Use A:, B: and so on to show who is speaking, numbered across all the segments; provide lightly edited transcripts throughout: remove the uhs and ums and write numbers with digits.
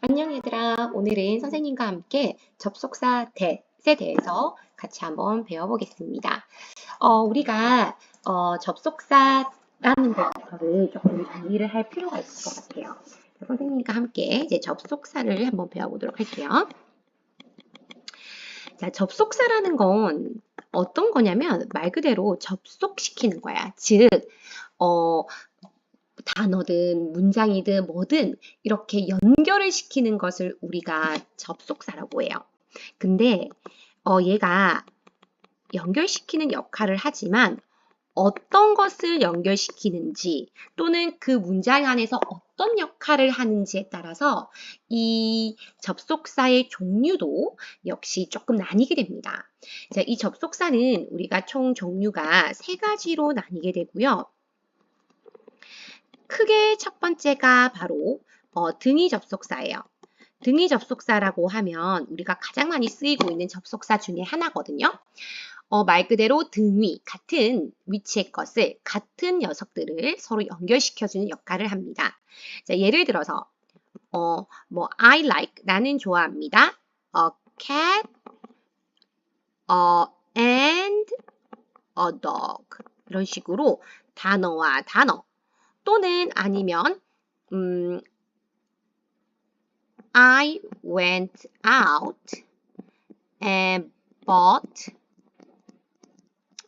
A: 안녕 얘들아. 오늘은 선생님과 함께 접속사 that에 대해서 같이 한번 배워보겠습니다. 우리가 접속사라는 것부터를 조금 정리를 할 필요가 있을 것 같아요. 선생님과 함께 이제 접속사를 한번 배워보도록 할게요. 자, 접속사라는 건 어떤 거냐면 말 그대로 접속시키는 거야. 즉, 단어든 문장이든 뭐든 이렇게 연결을 시키는 것을 우리가 접속사라고 해요. 근데 얘가 연결시키는 역할을 하지만 어떤 것을 연결시키는지 또는 그 문장 안에서 어떤 역할을 하는지에 따라서 이 접속사의 종류도 역시 조금 나뉘게 됩니다. 자, 이 접속사는 우리가 총 종류가 3가지로 나뉘게 되고요. 크게 첫 번째가 바로 등위 접속사예요. 등위 접속사라고 하면 우리가 가장 많이 쓰이고 있는 접속사 중에 하나거든요. 말 그대로 등위, 같은 위치의 것을, 같은 녀석들을 서로 연결시켜주는 역할을 합니다. 자, 예를 들어서 I like, 나는 좋아합니다. A cat, and a dog. 이런 식으로 단어와 단어 또는 아니면 I went out and bought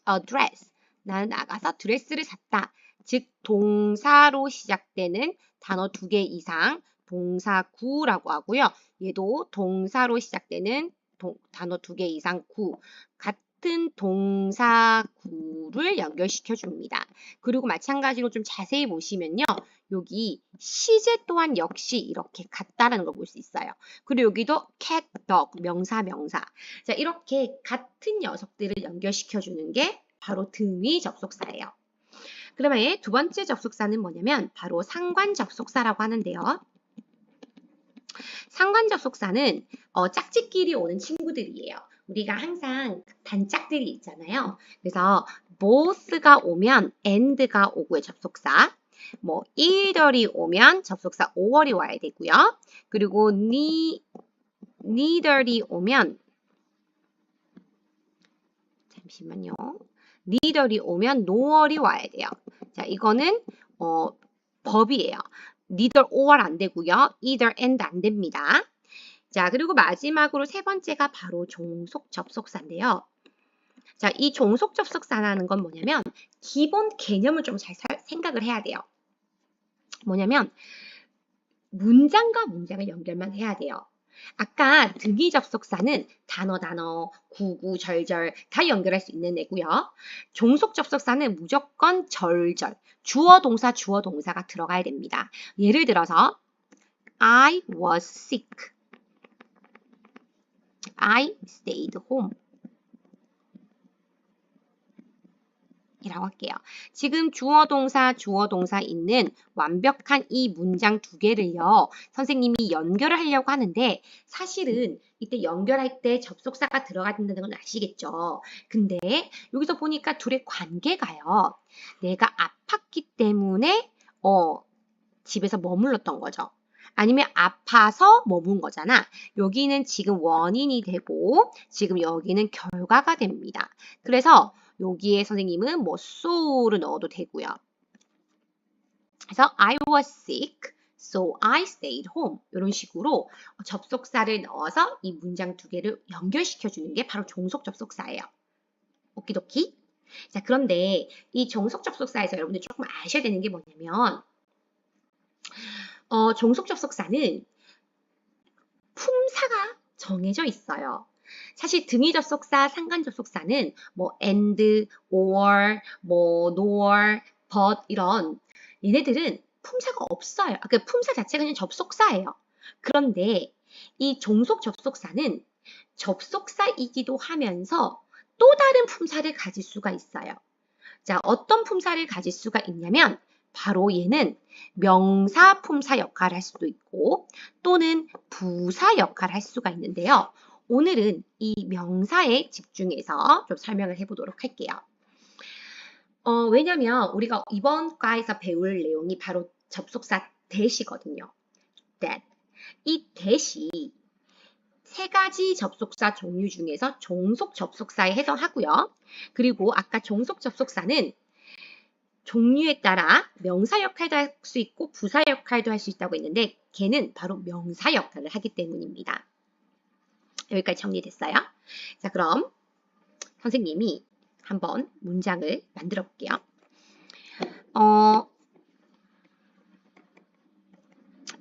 A: a dress. 나는 나가서 드레스를 샀다. 즉 동사로 시작되는 단어 2개 이상 동사구라고 하고요. 얘도 동사로 시작되는 단어 2개 이상 구. 같은 동사구를 연결시켜 줍니다. 그리고 마찬가지로 좀 자세히 보시면요. 여기 시제 또한 역시 이렇게 같다라는 걸 볼 수 있어요. 그리고 여기도 cat, dog, 명사, 명사. 자, 이렇게 같은 녀석들을 연결시켜 주는 게 바로 등위 접속사예요. 그러면 두 번째 접속사는 뭐냐면 바로 상관 접속사라고 하는데요. 상관 접속사는 짝짓끼리 오는 친구들이에요. 우리가 항상 단짝들이 있잖아요. 그래서 both가 오면 and가 오고의 접속사, either이 오면 접속사 or이 와야 되고요. 그리고 neither이 오면 잠시만요. neither이 오면 nor이 와야 돼요. 자, 이거는 법이에요. neither or 안 되고요. either and 안 됩니다. 자, 그리고 마지막으로 세 번째가 바로 종속 접속사인데요. 자, 이 종속 접속사라는 건 뭐냐면 기본 개념을 좀 잘 생각을 해야 돼요. 뭐냐면 문장과 문장을 연결만 해야 돼요. 아까 등위 접속사는 단어, 구구, 절절 다 연결할 수 있는 애고요. 종속 접속사는 무조건 절절, 주어, 동사가 들어가야 됩니다. 예를 들어서 I was sick. I stayed home. 이라고 할게요. 지금 주어, 동사 있는 완벽한 이 문장 2개를요. 선생님이 연결을 하려고 하는데 사실은 이때 연결할 때 접속사가 들어가야 된다는 건 아시겠죠? 근데 여기서 보니까 둘의 관계가요. 내가 아팠기 때문에 집에서 머물렀던 거죠. 아니면 아파서 머문 거잖아. 여기는 지금 원인이 되고 지금 여기는 결과가 됩니다. 그래서 여기에 선생님은 so를 넣어도 되고요. 그래서 I was sick, so I stayed home. 이런 식으로 접속사를 넣어서 이 문장 2개를 연결시켜 주는 게 바로 종속 접속사예요. 오키도키? 자, 그런데 이 종속 접속사에서 여러분들 조금 아셔야 되는 게 뭐냐면 종속 접속사는 품사가 정해져 있어요. 사실 등위 접속사, 상관 접속사는 and, or, nor, but 이런 얘네들은 품사가 없어요. 그 품사 자체가 그냥 접속사예요. 그런데 이 종속 접속사는 접속사이기도 하면서 또 다른 품사를 가질 수가 있어요. 자, 어떤 품사를 가질 수가 있냐면 바로 얘는 명사 품사 역할을 할 수도 있고 또는 부사 역할을 할 수가 있는데요. 오늘은 이 명사에 집중해서 좀 설명을 해보도록 할게요. 왜냐면 우리가 이번 과에서 배울 내용이 바로 접속사 that이거든요. that. 이 that이 세 가지 접속사 종류 중에서 종속 접속사에 해당하고요. 그리고 아까 종속 접속사는 종류에 따라 명사 역할도 할 수 있고 부사 역할도 할 수 있다고 했는데 걔는 바로 명사 역할을 하기 때문입니다. 여기까지 정리됐어요? 자, 그럼 선생님이 한번 문장을 만들어 볼게요.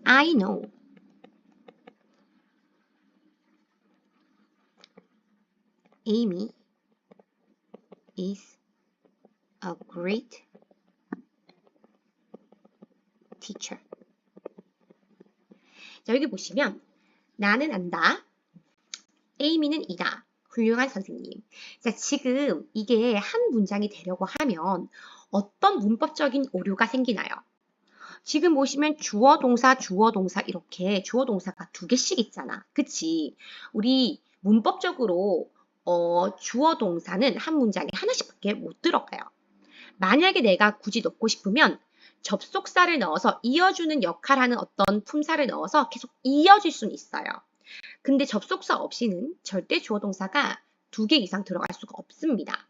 A: I know Amy is a great teacher. 자, 여기 보시면 나는 안다. 에이미는 이다. 훌륭한 선생님. 자, 지금 이게 한 문장이 되려고 하면 어떤 문법적인 오류가 생기나요? 지금 보시면 주어, 동사, 이렇게 주어, 동사가 두 개씩 있잖아. 그치? 우리 문법적으로 주어, 동사는 한 문장에 하나씩밖에 못 들어가요. 만약에 내가 굳이 넣고 싶으면 접속사를 넣어서 이어주는 역할하는 어떤 품사를 넣어서 계속 이어질 수는 있어요. 근데 접속사 없이는 절대 주어 동사가 두 개 이상 들어갈 수가 없습니다.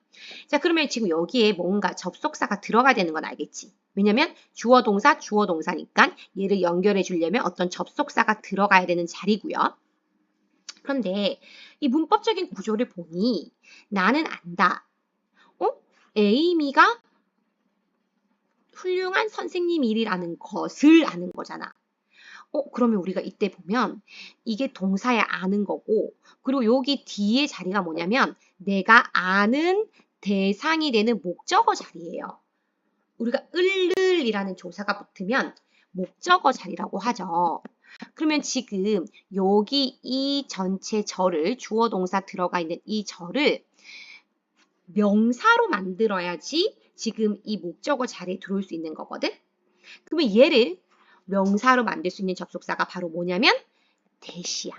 A: 자, 그러면 지금 여기에 뭔가 접속사가 들어가야 되는 건 알겠지? 왜냐면 주어 동사니까 얘를 연결해 주려면 어떤 접속사가 들어가야 되는 자리고요. 그런데 이 문법적인 구조를 보니 나는 안다. 에이미가 훌륭한 선생님이라는 것을 아는 거잖아. 그러면 우리가 이때 보면 이게 동사에 아는 거고, 그리고 여기 뒤에 자리가 뭐냐면 내가 아는 대상이 되는 목적어 자리예요. 우리가 을이라는 조사가 붙으면 목적어 자리라고 하죠. 그러면 지금 여기 이 전체 절을, 주어 동사 들어가 있는 이 절을 명사로 만들어야지 지금 이 목적어 자리에 들어올 수 있는 거거든. 그러면 얘를 명사로 만들 수 있는 접속사가 바로 뭐냐면 that이야.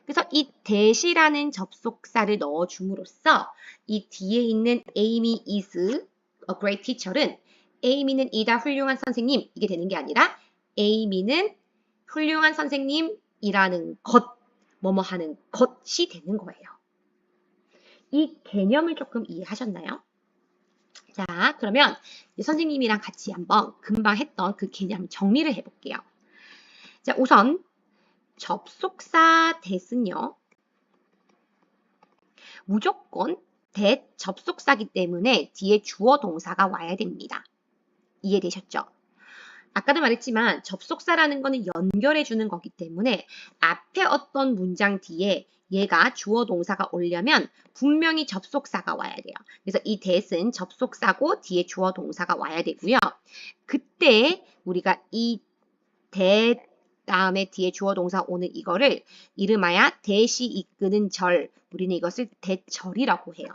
A: 그래서 이 that이라는 접속사를 넣어줌으로써 이 뒤에 있는 Amy is a great teacher은 Amy는 이다 훌륭한 선생님 이게 되는 게 아니라 Amy는 훌륭한 선생님이라는 것, 뭐뭐 하는 것이 되는 거예요. 이 개념을 조금 이해하셨나요? 자, 그러면 선생님이랑 같이 한번 금방 했던 그 개념 정리를 해볼게요. 자, 우선 접속사 that은요. 무조건 that 접속사기 때문에 뒤에 주어 동사가 와야 됩니다. 이해되셨죠? 아까도 말했지만 접속사라는 거는 연결해 주는 거기 때문에 앞에 어떤 문장 뒤에 얘가 주어 동사가 오려면 분명히 접속사가 와야 돼요. 그래서 이 that은 접속사고 뒤에 주어 동사가 와야 되고요. 그때 우리가 이 that 다음에 뒤에 주어 동사 오는 이거를 이름하여 that이 이끄는 절, 우리는 이것을 that절이라고 해요.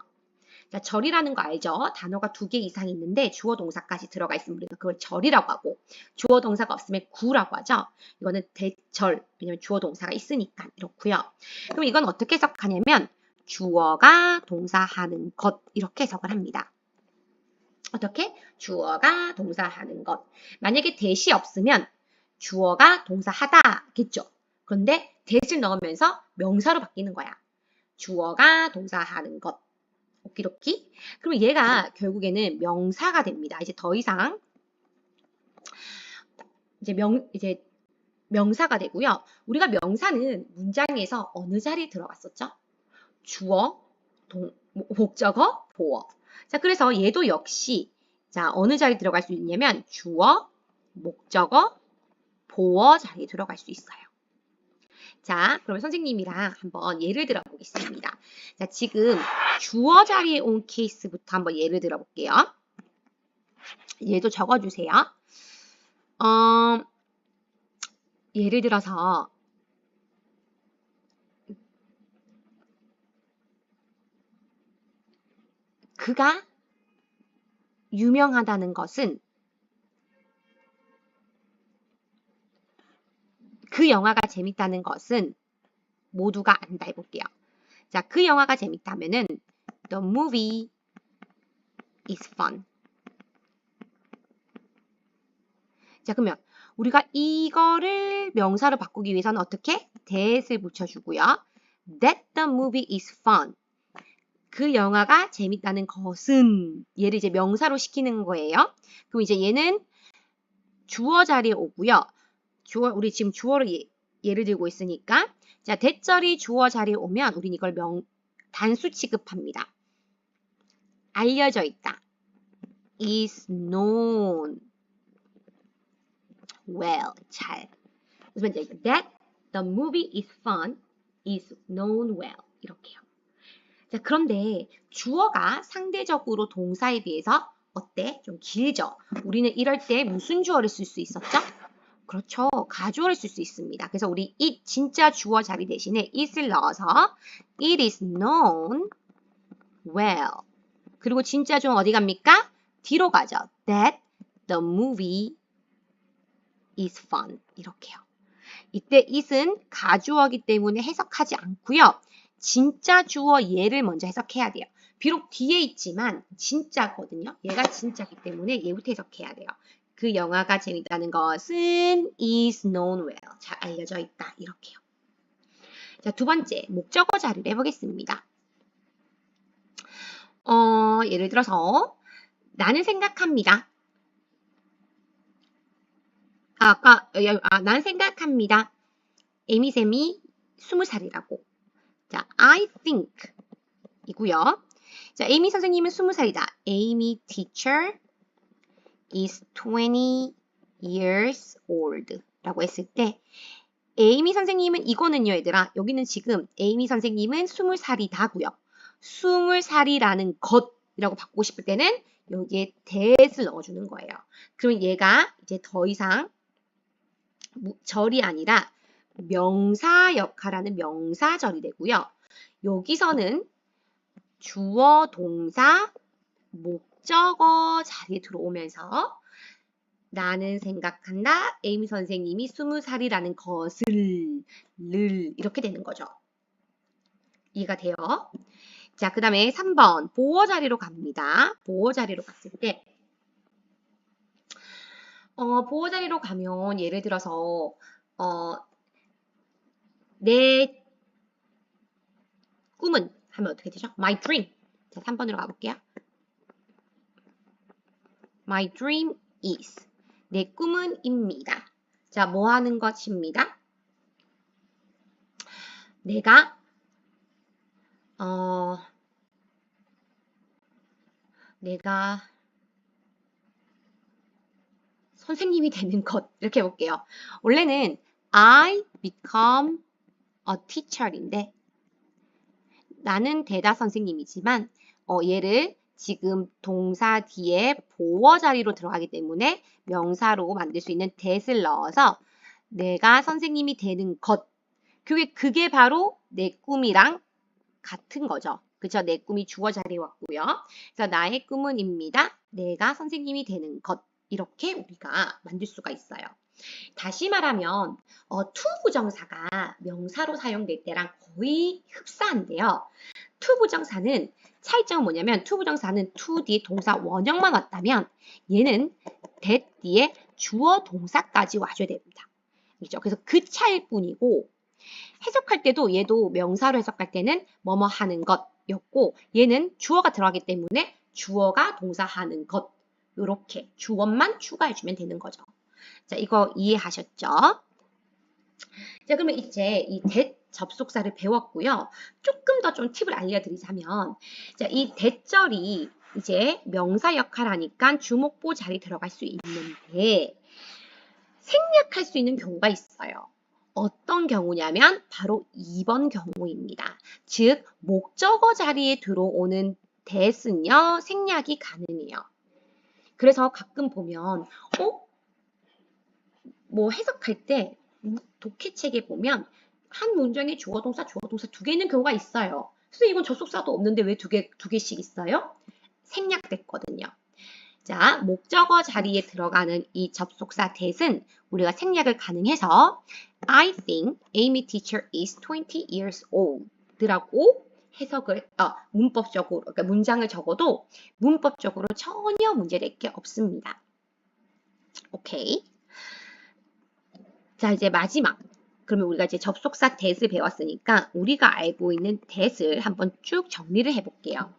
A: 자, 절이라는 거 알죠? 단어가 두 개 이상 있는데 주어 동사까지 들어가 있으면 우리가 그걸 절이라고 하고 주어 동사가 없으면 구라고 하죠. 이거는 that절, 왜냐면 주어 동사가 있으니까 이렇고요. 그럼 이건 어떻게 해석하냐면 주어가 동사하는 것 이렇게 해석을 합니다. 어떻게? 주어가 동사하는 것. 만약에 that이 없으면 주어가 동사하다겠죠. 그런데 that을 넣으면서 명사로 바뀌는 거야. 주어가 동사하는 것. 오키도키. 그럼 얘가 결국에는 명사가 됩니다. 이제 더 이상 이제 명사가 되고요. 우리가 명사는 문장에서 어느 자리에 들어갔었죠? 주어, 목적어, 보어. 자, 그래서 얘도 역시 자, 어느 자리에 들어갈 수 있냐면 주어, 목적어, 보어 자리에 들어갈 수 있어요. 자, 그러면 선생님이랑 한번 예를 들어 보겠습니다. 자, 지금 주어 자리에 온 케이스부터 한번 예를 들어 볼게요. 얘도 적어주세요. 예를 들어서 그가 유명하다는 것은 그 영화가 재밌다는 것은 모두가 안다 해볼게요. 자, 그 영화가 재밌다면은 The movie is fun. 자, 그러면 우리가 이거를 명사로 바꾸기 위해서는 어떻게? that을 붙여주고요. That the movie is fun. 그 영화가 재밌다는 것은 얘를 이제 명사로 시키는 거예요. 그럼 이제 얘는 주어 자리에 오고요. 우리 지금 주어로 예를 들고 있으니까 자, 대절이 주어 자리에 오면 우린 이걸 단수 취급합니다. 알려져 있다. is known well. 잘. 그래서 이제 that the movie is fun is known well. 이렇게요. 자, 그런데 주어가 상대적으로 동사에 비해서 어때? 좀 길죠? 우리는 이럴 때 무슨 주어를 쓸 수 있었죠? 그렇죠. 가주어를 쓸 수 있습니다. 그래서 우리 it 진짜 주어 자리 대신에 is를 넣어서 it is known well. 그리고 진짜 주어 어디 갑니까? 뒤로 가죠. That the movie is fun. 이렇게요. 이때 it은 가주어이기 때문에 해석하지 않고요. 진짜 주어 얘를 먼저 해석해야 돼요. 비록 뒤에 있지만 진짜거든요. 얘가 진짜이기 때문에 얘부터 해석해야 돼요. 그 영화가 재밌다는 것은 is known well. 잘 알려져 있다. 이렇게요. 자, 두 번째 목적어 자리를 해보겠습니다. 예를 들어서 나는 생각합니다. 나는 생각합니다. 에미쌤이 20살이라고. 자, I think 이고요. 자, 에이미 선생님은 20살이다. Amy teacher is 20 years old 라고 했을 때 에이미 선생님은 이거는요, 얘들아. 여기는 지금 에이미 선생님은 20살이다고요. 20살이라는 것이라고 바꾸고 싶을 때는 여기에 that을 넣어주는 거예요. 그럼 얘가 이제 더 이상 절이 아니라 명사 역할하는 명사절이 되고요. 여기서는 주어, 동사, 목적어 자리에 들어오면서 나는 생각한다. 에이미 선생님이 20살이라는 것을 이렇게 되는 거죠. 이해가 돼요? 자, 그 다음에 3번 보어 자리로 갑니다. 보어 자리로 갔을 때 보어 자리로 가면 예를 들어서 내 꿈은 하면 어떻게 되죠? My dream. 자, 3번으로 가볼게요. My dream is. 내 꿈은 입니다. 자, 뭐 하는 것입니다? 내가 선생님이 되는 것. 이렇게 해볼게요. 원래는 I become a teacher인데 나는 대다 선생님이지만 얘를 지금 동사 뒤에 보어 자리로 들어가기 때문에 명사로 만들 수 있는 that을 넣어서 내가 선생님이 되는 것. 그게 바로 내 꿈이랑 같은 거죠. 그쵸? 내 꿈이 주어 자리에 왔고요. 그래서 나의 꿈은입니다. 내가 선생님이 되는 것. 이렇게 우리가 만들 수가 있어요. 다시 말하면 to 부정사가 명사로 사용될 때랑 거의 흡사한데요. to 부정사는 차이점은 뭐냐면 to 부정사는 to 뒤에 동사 원형만 왔다면 얘는 that 뒤에 주어 동사까지 와줘야 됩니다. 그렇죠? 그래서 그 차이일 뿐이고 해석할 때도 얘도 명사로 해석할 때는 뭐뭐 하는 것이었고 얘는 주어가 들어가기 때문에 주어가 동사하는 것 이렇게 주어만 추가해주면 되는 거죠. 자, 이거 이해하셨죠? 자, 그러면 이제 이 that 접속사를 배웠고요. 조금 더 좀 팁을 알려드리자면 자, 이 that절이 이제 명사 역할하니까 주목보 자리 들어갈 수 있는데 생략할 수 있는 경우가 있어요. 어떤 경우냐면 바로 2번 경우입니다. 즉 목적어 자리에 들어오는 that은요 생략이 가능해요. 그래서 가끔 보면 뭐 해석할 때 독해책에 보면 한 문장에 주어 동사 두 개 있는 경우가 있어요. 그래서 이건 접속사도 없는데 왜 두 개씩 있어요? 생략됐거든요. 자, 목적어 자리에 들어가는 이 접속사 that은 우리가 생략을 가능해서 I think Amy teacher is 20 years old 라고 해석을 문법적으로 그러니까 문장을 적어도 문법적으로 전혀 문제될 게 없습니다. 오케이. 자, 이제 마지막. 그러면 우리가 이제 접속사 that을 배웠으니까 우리가 알고 있는 that을 한번 쭉 정리를 해볼게요.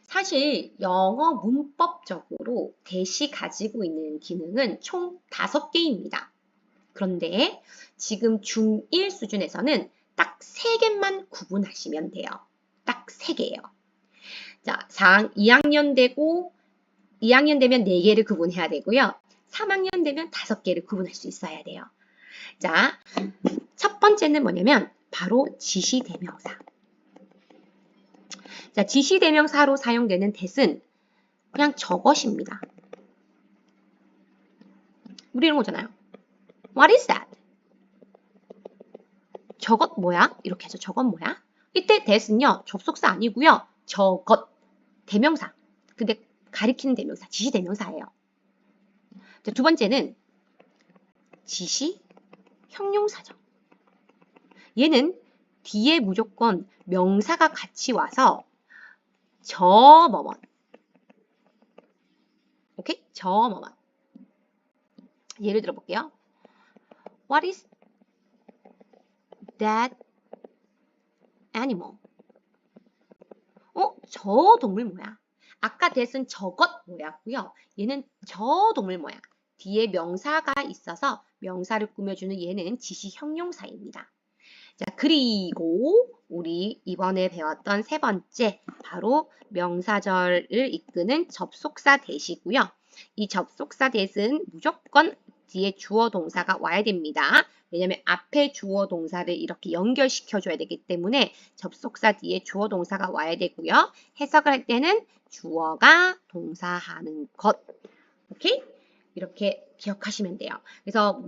A: 사실 영어 문법적으로 that이 가지고 있는 기능은 총 5개입니다. 그런데 지금 중1 수준에서는 딱 3개만 구분하시면 돼요. 딱 3개예요. 자, 2학년 되고 2학년 되면 4개를 구분해야 되고요. 3학년 되면 5개를 구분할 수 있어야 돼요. 자, 첫 번째는 뭐냐면 바로 지시대명사. 자, 지시대명사로 사용되는 that은 그냥 저것입니다. 우리 이런 거잖아요. What is that? 저것 뭐야? 이렇게 해서 저것 뭐야? 이때 that은요, 접속사 아니고요. 저것, 대명사. 근데 가리키는 대명사, 지시대명사예요. 자, 두 번째는 지시, 형용사죠. 얘는 뒤에 무조건 명사가 같이 와서 저 뭐뭐. 오케이? 저 뭐뭐. 예를 들어 볼게요. What is that animal? 저 동물 뭐야? 아까 that은 저것 뭐야고요. 얘는 저 동물 뭐야? 뒤에 명사가 있어서 명사를 꾸며주는 얘는 지시 형용사입니다. 자, 그리고 우리 이번에 배웠던 세 번째 바로 명사절을 이끄는 접속사 that이고요. 이 접속사 that은 무조건 뒤에 주어 동사가 와야 됩니다. 왜냐하면 앞에 주어 동사를 이렇게 연결시켜줘야 되기 때문에 접속사 뒤에 주어 동사가 와야 되고요. 해석을 할 때는 주어가 동사하는 것. 오케이? 이렇게 기억하시면 돼요. 그래서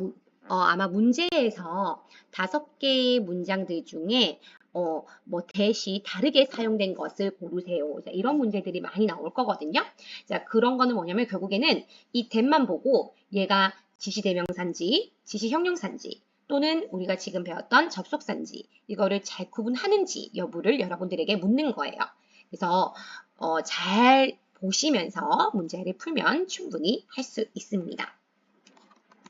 A: 아마 문제에서 5개의 문장들 중에 뭐 that이 다르게 사용된 것을 고르세요. 자, 이런 문제들이 많이 나올 거거든요. 자, 그런 거는 뭐냐면 결국에는 이 that만 보고 얘가 지시대명사인지 지시형용사인지 또는 우리가 지금 배웠던 접속사인지 이거를 잘 구분하는지 여부를 여러분들에게 묻는 거예요. 그래서 잘 보시면서 문제를 풀면 충분히 할 수 있습니다.